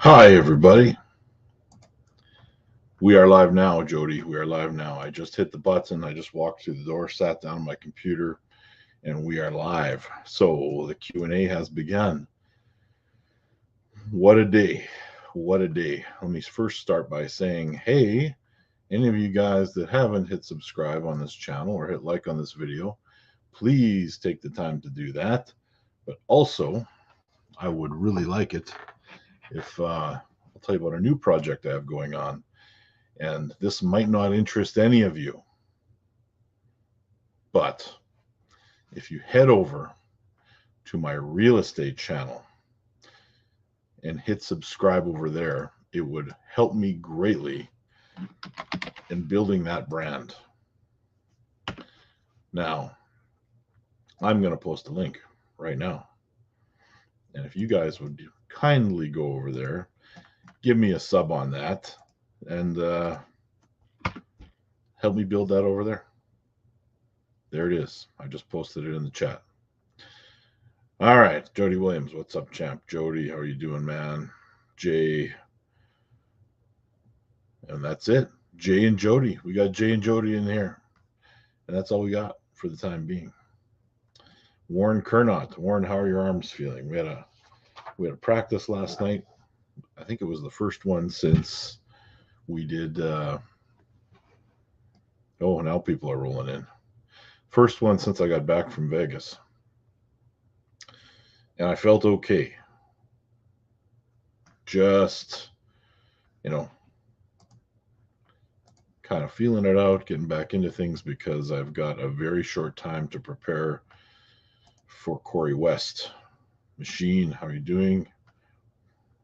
Hi, everybody. We are live now, Jody. We are live now. I just hit the button. I just walked through the door, sat down on my computer, and we are live. So the Q&A has begun. What a day. What a day. Let me first start by saying, hey, any of you guys that haven't hit subscribe on this channel or hit like on this video, please take the time to do that. But also, I would really like it if I'll tell you about a new project I have going on. And this might not interest any of you, but if you head over to my real estate channel and hit subscribe over there, it would help me greatly in building that brand. Now, I'm going to post a link right now. And if you guys would kindly go over there, give me a sub on that, and help me build that over there. There it is. I just posted it in the chat. All right, Jody Williams, what's up, champ? Jody, how are you doing, man? Jay, and that's it. Jay and Jody. We got Jay and Jody in here, and that's all we got for the time being. Warren Kernot. Warren, how are your arms feeling? We had a practice last night. I think it was the first one since we did. Oh, now people are rolling in. First one since I got back from Vegas. And I felt okay. Just, kind of feeling it out, getting back into things because I've got a very short time to prepare for Corey West. Machine, how are you doing?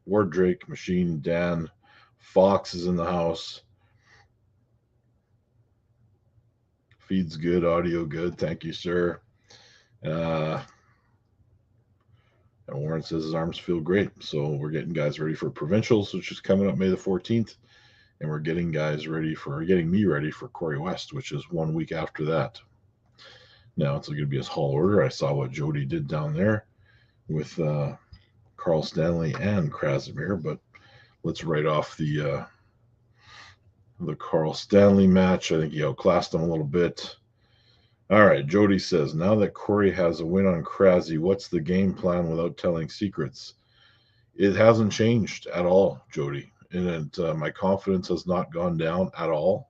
Ward Drake, Machine, Dan, Fox is in the house. Feed's good, audio good. Thank you, sir. And Warren says his arms feel great. So we're getting guys ready for provincials, which is coming up May the 14th. And we're getting me ready for Corey West, which is 1 week after that. Now it's going to be his Hall order. I saw what Jody did down there with Carl Stanley and Krasimir, but let's write off the Carl Stanley match. I think he outclassed him a little bit. All right, Jody says, now that Corey has a win on Krasi, what's the game plan without telling secrets? It hasn't changed at all, Jody. And my confidence has not gone down at all.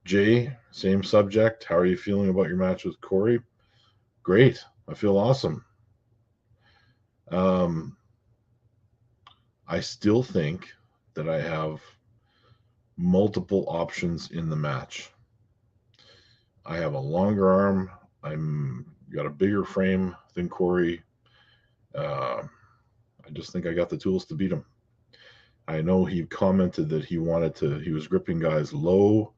Jay, same subject. How are you feeling about your match with Corey? Great. I feel awesome. I still think that I have multiple options in the match. I have a longer arm. I'm got a bigger frame than Corey. I just think I got the tools to beat him. I know he commented that he was gripping guys low.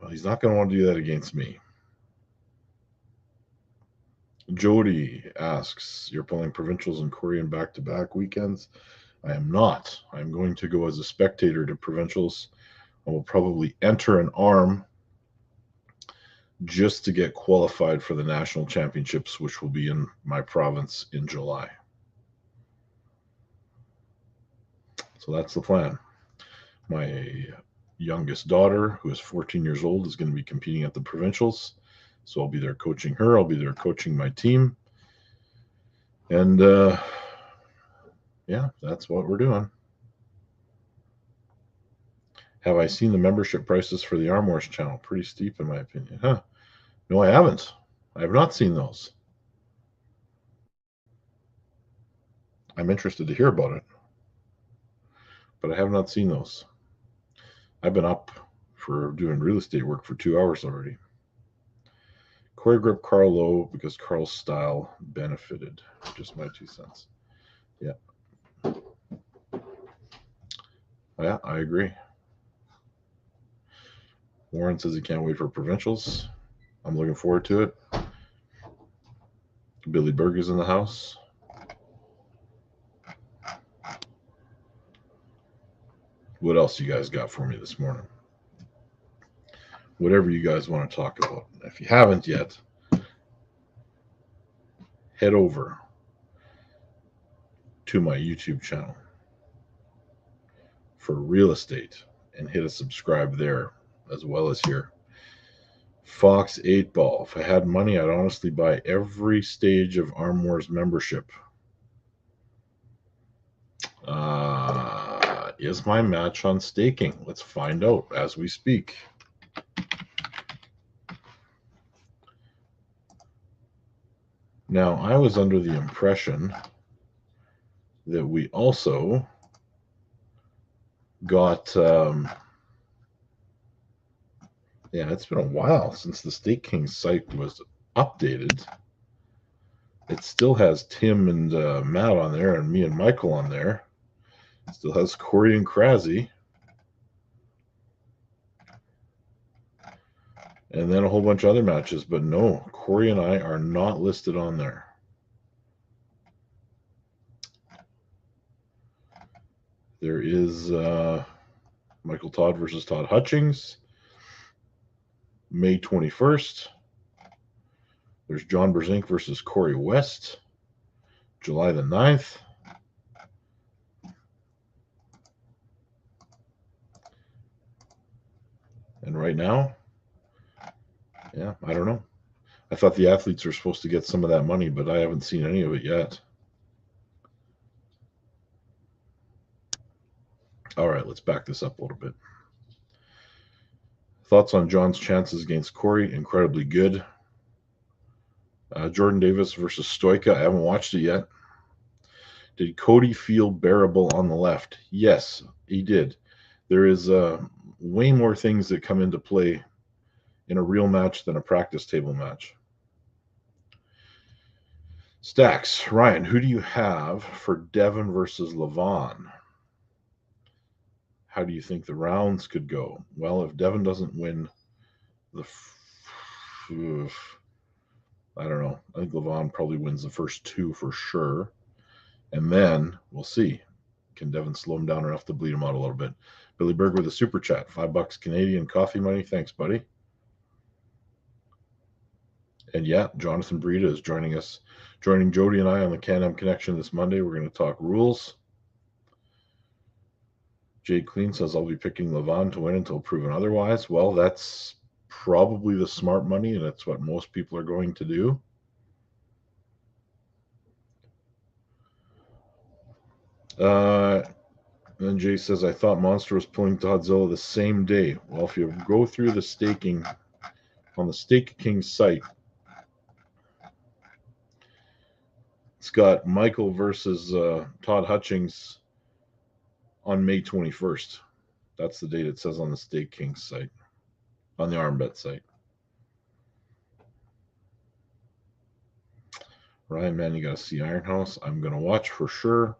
Well, he's not going to want to do that against me. Jody asks, you're pulling provincials and Corey in back-to-back weekends? I am not. I'm going to go as a spectator to provincials. I will probably enter an arm just to get qualified for the national championships, which will be in my province in July. So that's the plan. My youngest daughter, who is 14 years old, is going to be competing at the provincials. So I'll be there coaching her. I'll be there coaching my team. And yeah, that's what we're doing. Have I seen the membership prices for the Armwrestling channel? Pretty steep in my opinion. Huh? No, I haven't. I have not seen those. I'm interested to hear about it, but I have not seen those. I've been up for doing real estate work for 2 hours already. Corey gripped Carl low because Carl's style benefited. Just my 2 cents. Yeah. Yeah, I agree. Warren says he can't wait for provincials. I'm looking forward to it. Billy Berg is in the house. What else you guys got for me this morning? Whatever you guys want to talk about. If you haven't yet, head over to my YouTube channel. for real estate, and hit a subscribe there as well as here. Fox 8 Ball. If I had money, I'd honestly buy every stage of Arm Wars membership. Is my match on staking? Let's find out as we speak. Now, I was under the impression that we also got, yeah, it's been a while since the Stake King site was updated. It still has Tim and Matt on there, and me and Michael on there. It still has Corey and Krasy. And then a whole bunch of other matches, but no, Corey and I are not listed on there. There is Michael Todd versus Todd Hutchings, May 21st. There's John Brzenk versus Corey West, July the 9th. And right now, yeah, I don't know. I thought the athletes were supposed to get some of that money, but I haven't seen any of it yet. All right, let's back this up a little bit. Thoughts on John's chances against Corey? Incredibly good. Jordan Davis versus Stoica. I haven't watched it yet. Did Cody feel bearable on the left? Yes, he did. There is way more things that come into play in a real match than a practice table match. Stacks. Ryan, who do you have for Devin versus Levon? How do you think the rounds could go? Well, if Devin doesn't win I don't know. I think Levon probably wins the first two for sure. And then we'll see. Can Devin slow him down enough to bleed him out a little bit? Billy Berg with a super chat. $5 Canadian coffee money. Thanks, buddy. And yeah, Jonathan Breida is joining us, joining Jody and I on the Can-Am Connection this Monday. We're going to talk rules. Jay Clean says, I'll be picking Levon to win until proven otherwise. Well, that's probably the smart money, and that's what most people are going to do. Then Jay says, I thought Monster was pulling Toddzilla the same day. Well, if you go through the staking on the Stake King site, it's got Michael versus Todd Hutchings on May 21st. That's the date it says on the Stake King site, on the ArmBet site. Ryan, man, you got to see Iron House. I'm going to watch for sure.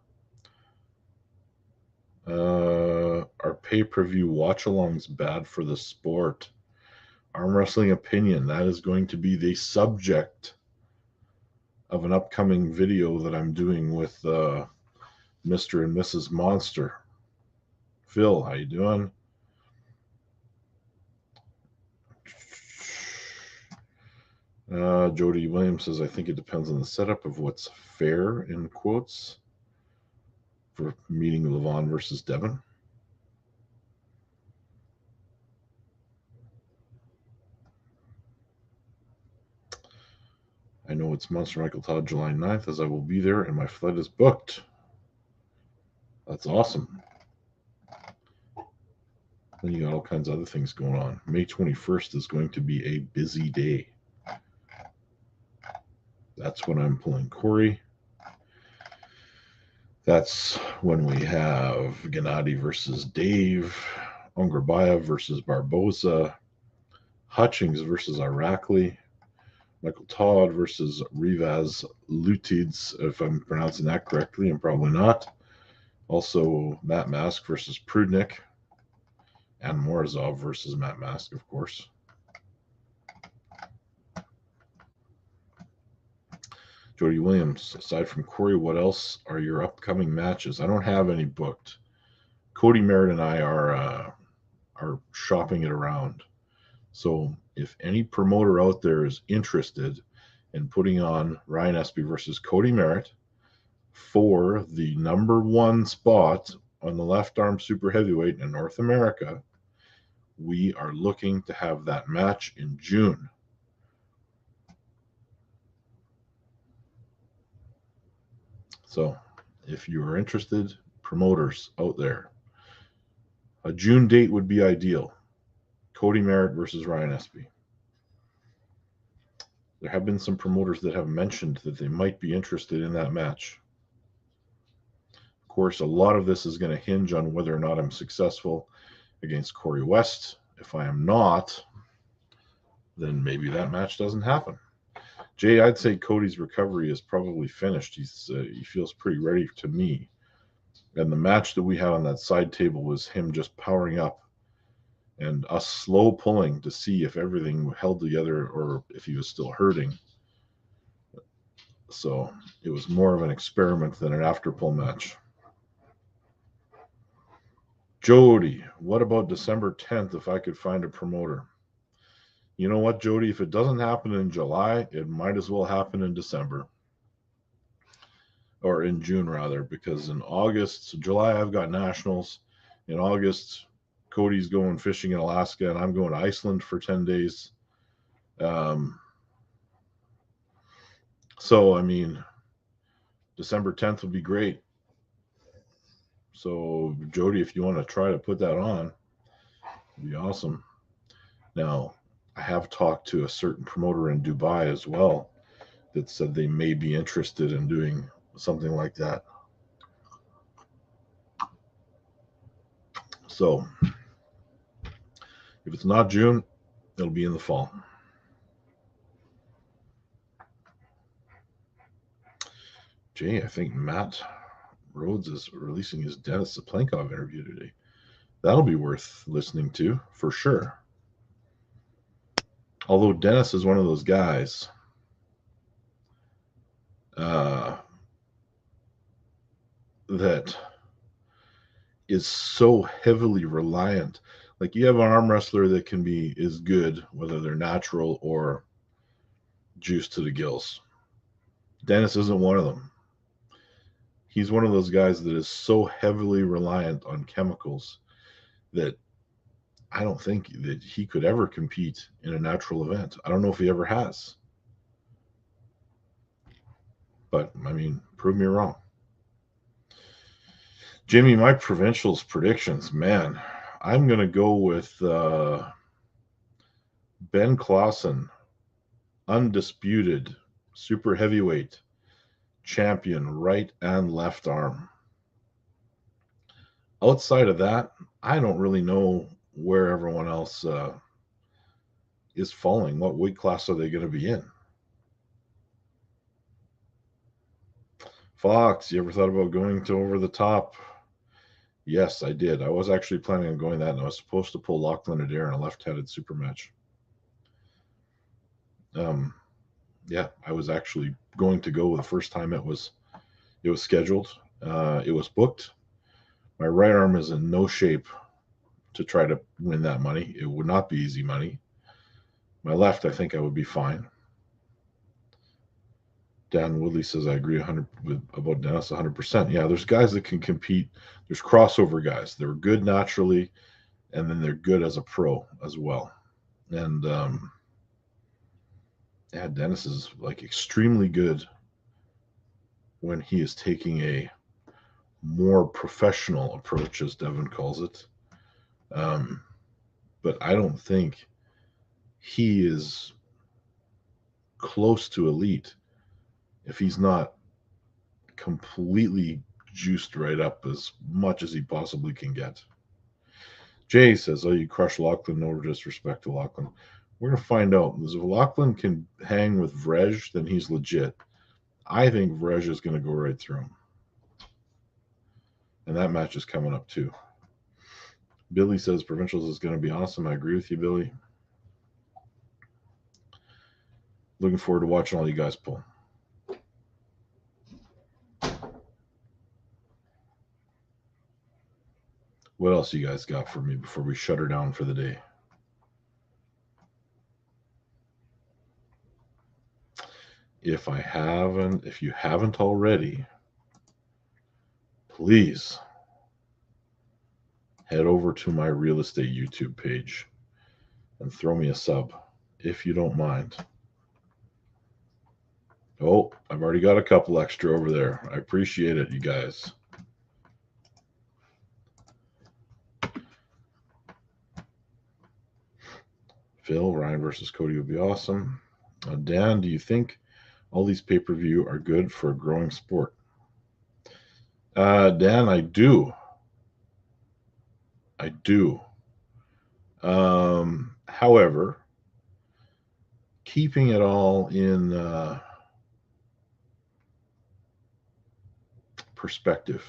Our pay-per-view watch-alongs bad for the sport? Arm wrestling opinion. That is going to be the subject of an upcoming video that I'm doing with Mr. and Mrs. Monster. Phil, how you doing? Jody Williams says, I think it depends on the setup of what's fair, in quotes, for meeting Levon versus Devin. I know it's Monster Michael Todd July 9th, as I will be there and my flight is booked. That's awesome. Then you got all kinds of other things going on. May 21st is going to be a busy day. That's when I'm pulling Corey. That's when we have Gennady versus Dave, Ongrabaya versus Barboza, Hutchings versus Irakli, Michael Todd versus Rivaz Lutids, if I'm pronouncing that correctly, and probably not. Also, Matt Mask versus Prudnik, and Morozov versus Matt Mask, of course. Jody Williams, aside from Corey, what else are your upcoming matches? I don't have any booked. Cody Merritt and I are shopping it around. So if any promoter out there is interested in putting on Ryan Espy versus Cody Merritt for the #1 spot on the left arm super heavyweight in North America, we are looking to have that match in June. So if you are interested, promoters out there, a June date would be ideal. Cody Merritt versus Ryan Espy. There have been some promoters that have mentioned that they might be interested in that match. Of course, a lot of this is going to hinge on whether or not I'm successful against Corey West. If I am not, then maybe that match doesn't happen. Jay, I'd say Cody's recovery is probably finished. He feels pretty ready to me. And the match that we had on that side table was him just powering up and us slow pulling to see if everything held together or if he was still hurting. So it was more of an experiment than an after pull match. Jody, what about December 10th if I could find a promoter? You know what, Jody? If it doesn't happen in July, it might as well happen in December. Or in June, rather, because in August, July, I've got nationals. In August, Cody's going fishing in Alaska, and I'm going to Iceland for 10 days. So, I mean, December 10th would be great. So, Jody, if you want to try to put that on, it'd be awesome. Now, I have talked to a certain promoter in Dubai as well that said they may be interested in doing something like that. So, if it's not June, it'll be in the fall. Jay, I think Matt Rhodes is releasing his Denis Zaplenkov interview today. That'll be worth listening to for sure. Although Dennis is one of those guys that is so heavily reliant. Like you have an arm wrestler that is good, whether they're natural or juiced to the gills. Dennis isn't one of them. He's one of those guys that is so heavily reliant on chemicals that I don't think that he could ever compete in a natural event. I don't know if he ever has. But, I mean, prove me wrong. Jimmy, my provincials predictions, man, I'm going to go with Ben Clausen, undisputed super heavyweight champion, right and left arm. Outside of that, I don't really know where everyone else is falling. What weight class are they going to be in? Fox, you ever thought about going to Over the Top? Yes, I did. I was actually planning on going that, and I was supposed to pull Lachlan Adair in a left-handed super match. Yeah, I was actually going to go the first time it was scheduled. It was booked. My right arm is in no shape to try to win that money. It would not be easy money. My left, I think I would be fine. Dan Woodley says, I agree about Dennis 100%. Yeah, there's guys that can compete. There's crossover guys. They're good naturally, and then they're good as a pro as well. And yeah, Dennis is like extremely good when he is taking a more professional approach, as Devin calls it. But I don't think he is close to elite if he's not completely juiced right up as much as he possibly can get. Jay says, oh, you crush Lachlan, no disrespect to Lachlan. We're going to find out. If Lachlan can hang with Vrej, then he's legit. I think Vrej is going to go right through him. And that match is coming up too. Billy says Provincials is going to be awesome. I agree with you, Billy. Looking forward to watching all you guys pull. What else you guys got for me before we shut her down for the day? If you haven't already, please head over to my real estate YouTube page and throw me a sub, if you don't mind. Oh, I've already got a couple extra over there. I appreciate it, you guys. Phil, Ryan versus Cody would be awesome. Dan, do you think all these pay-per-view are good for a growing sport? Dan, I do. I do. However, keeping it all in perspective,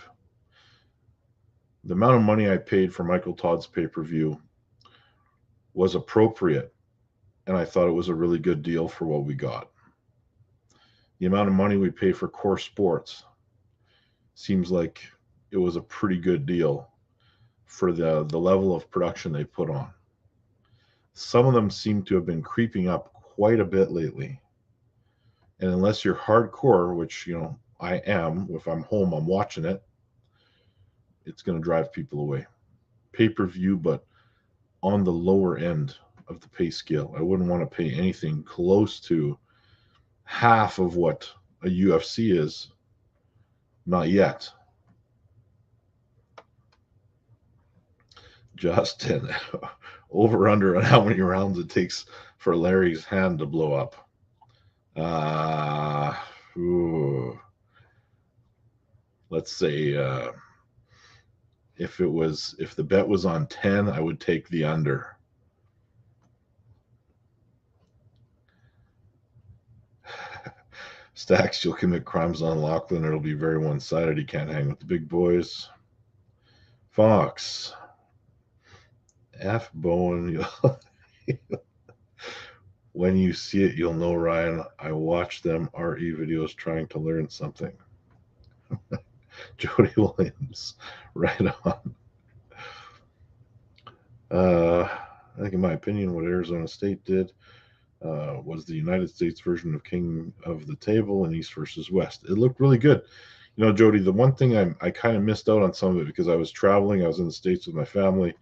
the amount of money I paid for Michael Todd's pay-per-view was appropriate, and I thought it was a really good deal for what we got. The amount of money we pay for core sports seems like it was a pretty good deal for the level of production they put on. Some of them seem to have been creeping up quite a bit lately. And unless you're hardcore, which, you know, I am, if I'm home, I'm watching it, it's going to drive people away. Pay-per-view, but on the lower end of the pay scale. I wouldn't want to pay anything close to half of what a UFC is. Not yet. Justin, over under on how many rounds it takes for Larry's hand to blow up. Let's say if the bet was on 10, I would take the under. Stacks, you'll commit crimes on Lachlan. It'll be very one-sided. He can't hang with the big boys. Fox. F. Bowen. When you see it, you'll know, Ryan. I watch them RE videos trying to learn something. Jody Williams. Right on. I think, in my opinion, what Arizona State did was the United States version of King of the Table in East versus West. It looked really good. You know, Jody, the one thing I kind of missed out on some of it because I was traveling. I was in the States with my family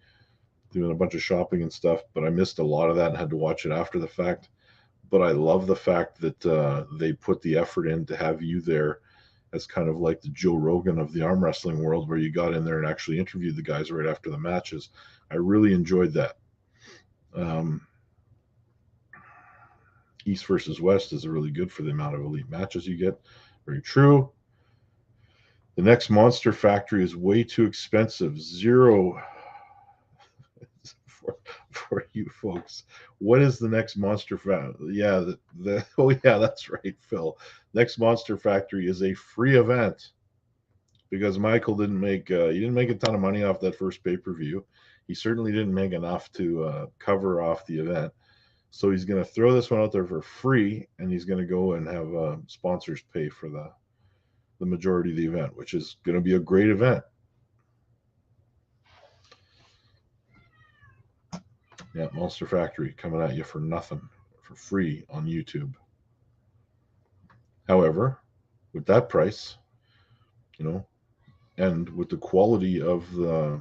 doing a bunch of shopping and stuff, but I missed a lot of that and had to watch it after the fact. But I love the fact that they put the effort in to have you there as kind of like the Joe Rogan of the arm wrestling world, where you got in there and actually interviewed the guys right after the matches. I really enjoyed that. East versus West is really good for the amount of elite matches you get. Very true. The next Monster Factory is way too expensive. Zero for you folks. What is the next Monster Factory? Yeah, oh yeah, that's right, Phil. Next Monster Factory is a free event because Michael didn't make a ton of money off that first pay-per-view. He certainly didn't make enough to cover off the event. So he's going to throw this one out there for free, and he's going to go and have sponsors pay for the majority of the event, which is going to be a great event. Yeah, Monster Factory coming at you for nothing, for free on YouTube. However, with that price, you know, and with the quality of the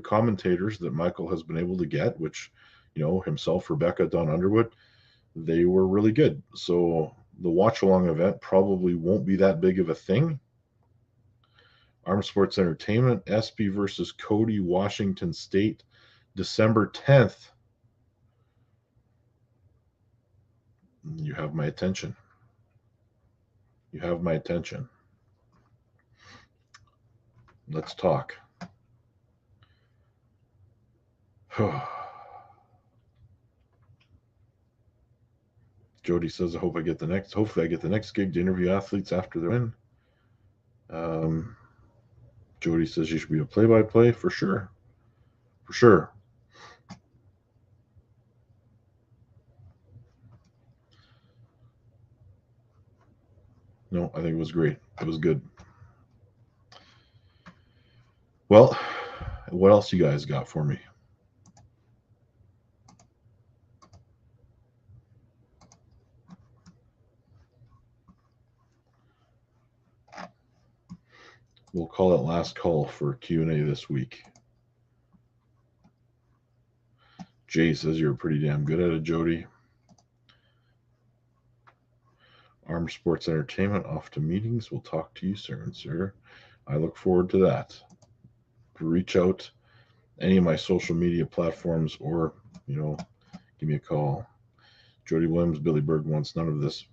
commentators that Michael has been able to get, which, you know, himself, Rebecca, Don Underwood, they were really good. So the watch-along event probably won't be that big of a thing. Arm Sports Entertainment, SB versus Cody, Washington State, December 10th. You have my attention. You have my attention. Let's talk. Jody says, hopefully I get the next gig to interview athletes after their win. Jody says you should be a play-by-play for sure. For sure. No, I think it was great. It was good. Well, what else you guys got for me? We'll call it last call for Q&A this week. Jay says you're pretty damn good at it, Jody. Arm Sports Entertainment, off to meetings. We'll talk to you soon, sir. I look forward to that. Reach out any of my social media platforms, or give me a call. Jody Williams, Billy Berg wants none of this.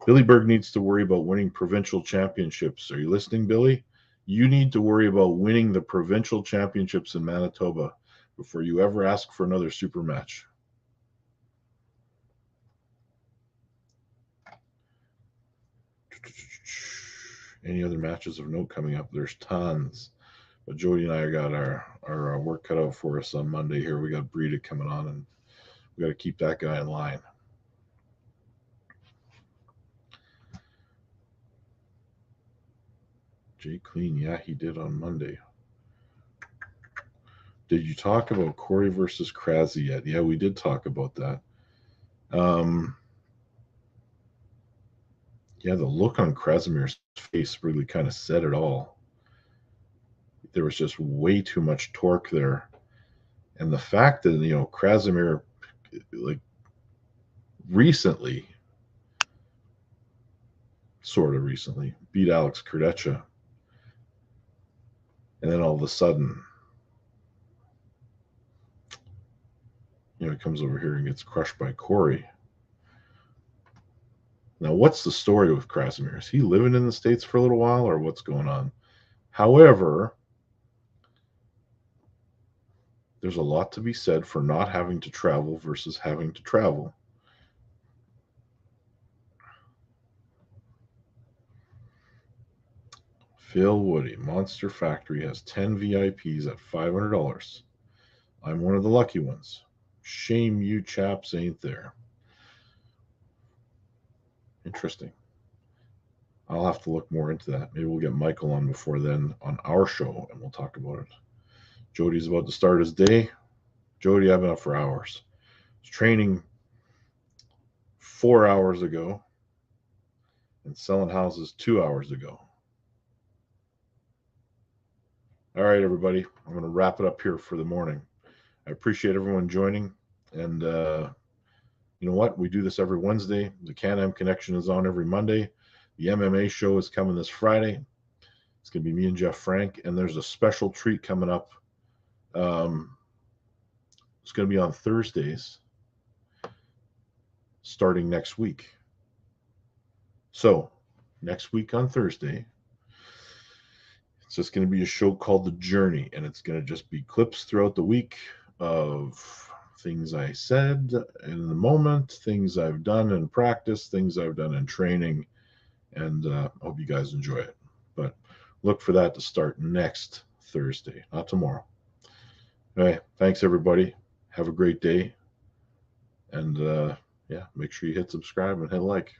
Billy Berg needs to worry about winning provincial championships. Are you listening, Billy? You need to worry about winning the provincial championships in Manitoba before you ever ask for another super match. Any other matches of note coming up? There's tons. But Jody and I got our work cut out for us on Monday here. We got Breida coming on, and we got to keep that guy in line. Jay Clean, yeah, he did on Monday. Did you talk about Corey versus Krasny yet? Yeah, we did talk about that. Yeah, the look on Krasimir's face really kind of said it all. There was just way too much torque there. And the fact that, Krasimir, like, recently, sort of recently, beat Alex Kurdecha. And then all of a sudden, he comes over here and gets crushed by Corey. Now, what's the story with Krasimir? Is he living in the States for a little while, or what's going on? However, there's a lot to be said for not having to travel versus having to travel. Phil Woody, Monster Factory has 10 VIPs at $500. I'm one of the lucky ones. Shame you chaps ain't there. Interesting. I'll have to look more into that. Maybe we'll get Michael on before then on our show, and we'll talk about it. Jody's about to start his day. Jody, I've been up for hours. I was training 4 hours ago and selling houses 2 hours ago. All right, everybody. I'm going to wrap it up here for the morning. I appreciate everyone joining. And you know what? We do this every Wednesday. The Can-Am Connection is on every Monday. The MMA show is coming this Friday. It's going to be me and Jeff Frank. And there's a special treat coming up. It's going to be on Thursdays starting next week. So next week on Thursday, it's just going to be a show called The Journey. And it's going to just be clips throughout the week of things I said in the moment, things I've done in practice, things I've done in training, and I hope you guys enjoy it. But look for that to start next Thursday, not tomorrow. Okay, thanks everybody. Have a great day. And yeah, make sure you hit subscribe and hit like.